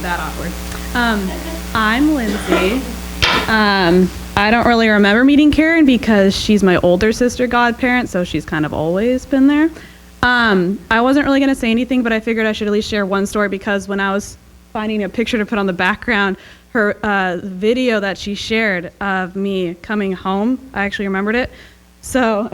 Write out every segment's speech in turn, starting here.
that awkward. I'm Lindsay. I don't really remember meeting Karen because she's my older sister godparent, so she's kind of always been there. I wasn't really going to say anything, but I figured I should at least share one story because when I was finding a picture to put on the background, her video that she shared of me coming home, I actually remembered it. So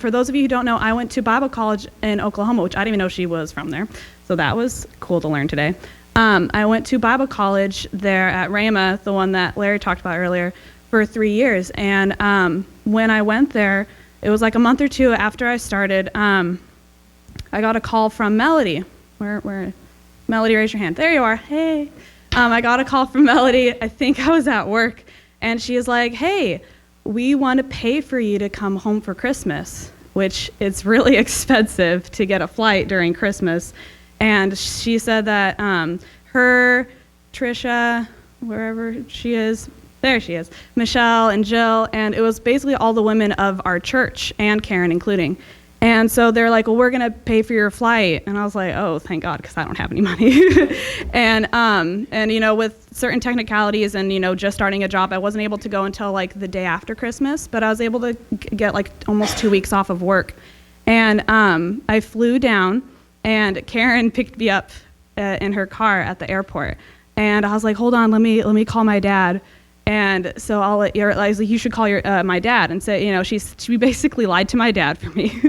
for those of you who don't know, I went to Bible college in Oklahoma, which I didn't even know she was from there. So that was cool to learn today. I went to Bible college there at Rhema, the one that Larry talked about earlier, for 3 years. And when I went there, it was like a month or two after I started, I got a call from Melody. Where Melody, raise your hand. There you are. Hey. I got a call from Melody. I think I was at work. And she is like, hey, we want to pay for you to come home for Christmas, which it's really expensive to get a flight during Christmas. And she said that her, Trisha, wherever she is, there she is, Michelle and Jill, and it was basically all the women of our church, and Karen including. And so they're like, well, we're going to pay for your flight. And I was like, oh, thank God, because I don't have any money. and you know, with certain technicalities and, you know, just starting a job, I wasn't able to go until like the day after Christmas, but I was able to get like almost 2 weeks off of work. And I flew down, and Karen picked me up in her car at the airport. And I was like, hold on, let me call my dad. And so I was like, you should call my dad and say, you know, she basically lied to my dad for me.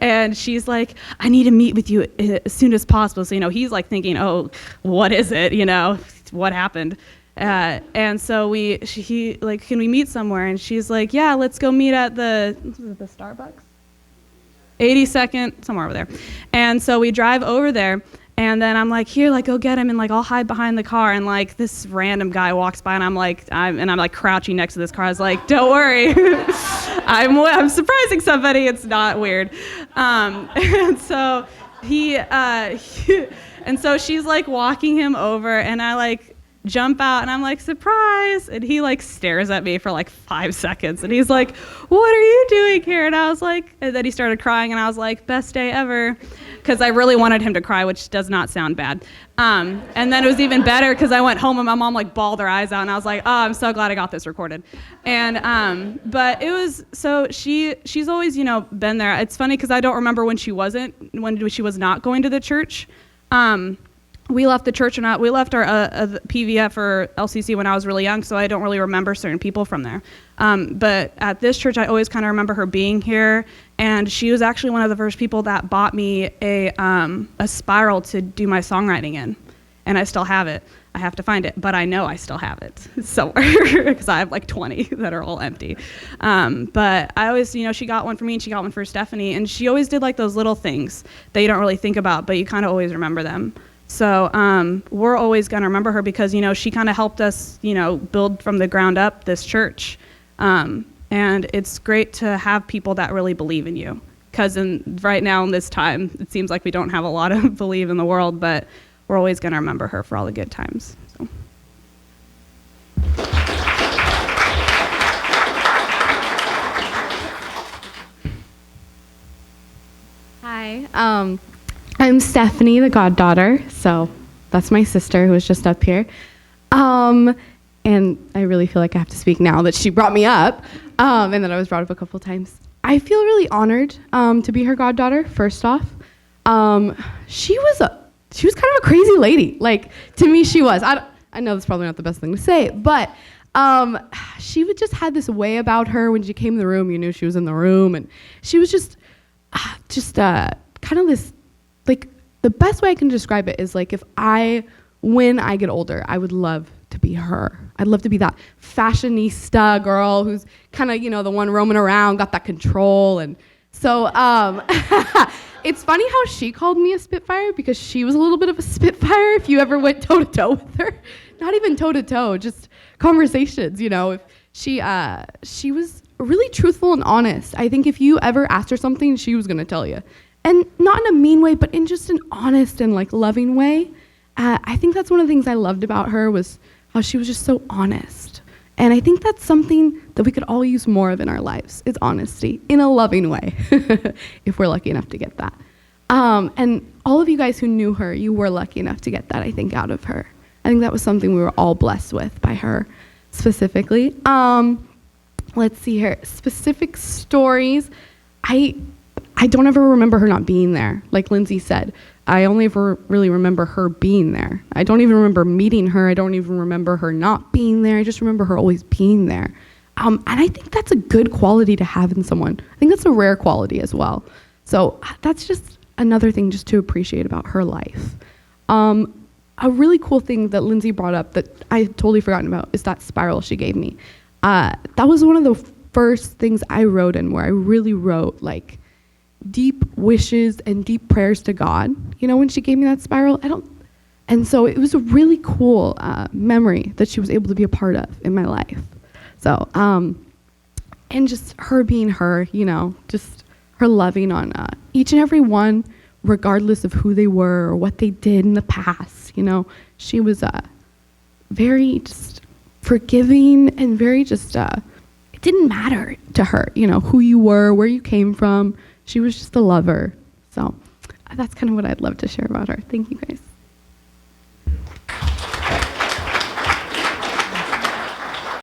And she's like, I need to meet with you as soon as possible. So, you know, he's like thinking, oh, what is it? You know, what happened? And so he like, can we meet somewhere? And she's like, yeah, let's go meet at the Starbucks? 82nd, somewhere over there. And so we drive over there. And then I'm like, here, like, go get him, and like, I'll hide behind the car. And like, this random guy walks by, and I'm like crouching next to this car. I was like, don't worry, I'm surprising somebody. It's not weird. And so and so she's like walking him over, and I like jump out, and I'm like, surprise. And he like stares at me for like 5 seconds, and he's like, what are you doing here? And I was like, and then he started crying, and I was like, best day ever. Because I really wanted him to cry, which does not sound bad. And then it was even better because I went home and my mom like bawled her eyes out, and I was like, oh, I'm so glad I got this recorded. And but it was, so she's always, you know, been there. It's funny because I don't remember when she was not going to the church. We left the church, we left our PVF or LCC when I was really young, so I don't really remember certain people from there. But at this church, I always kind of remember her being here, and she was actually one of the first people that bought me a spiral to do my songwriting in, and I still have it. I have to find it, but I know I still have it somewhere because I have like 20 that are all empty. But I always, you know, she got one for me and she got one for Stephanie, and she always did like those little things that you don't really think about, but you kind of always remember them. So we're always going to remember her because, you know, she kind of helped us, you know, build from the ground up this church. And it's great to have people that really believe in you. Because right now in this time, it seems like we don't have a lot of belief in the world, but we're always going to remember her for all the good times. So. Hi. I'm Stephanie, the goddaughter, so that's my sister who was just up here. And I really feel like I have to speak now that she brought me up, and that I was brought up a couple times. I feel really honored to be her goddaughter, first off. She was kind of a crazy lady. Like, to me, she was. I know that's probably not the best thing to say, but she would just had this way about her. When she came in the room, you knew she was in the room, and she was just kind of this, like, the best way I can describe it is like when I get older, I would love to be her. I'd love to be that fashionista girl who's kind of, you know, the one roaming around, got that control. And so it's funny how she called me a Spitfire because she was a little bit of a Spitfire if you ever went toe-to-toe with her. Not even toe-to-toe, just conversations, you know. She was really truthful and honest. I think if you ever asked her something, she was going to tell you. And not in a mean way, but in just an honest and like loving way. I think that's one of the things I loved about her was how she was just so honest. And I think that's something that we could all use more of in our lives, is honesty in a loving way, if we're lucky enough to get that. And all of you guys who knew her, you were lucky enough to get that, I think, out of her. I think that was something we were all blessed with by her specifically. Let's see here. Specific stories. I don't ever remember her not being there. Like Lindsay said, I only ever really remember her being there. I don't even remember meeting her. I don't even remember her not being there. I just remember her always being there. And I think that's a good quality to have in someone. I think that's a rare quality as well. So that's just another thing just to appreciate about her life. A really cool thing that Lindsay brought up that I had totally forgotten about is that spiral she gave me. That was one of the first things I wrote in, where I really wrote like deep wishes and deep prayers to God, you know, when she gave me that spiral. And so it was a really cool memory that she was able to be a part of in my life. So, and just her being her, you know, just her loving on each and every one, regardless of who they were or what they did in the past, you know. She was very just forgiving and very just, it didn't matter to her, you know, who you were, where you came from. She was just a lover. So that's kind of what I'd love to share about her. Thank you guys.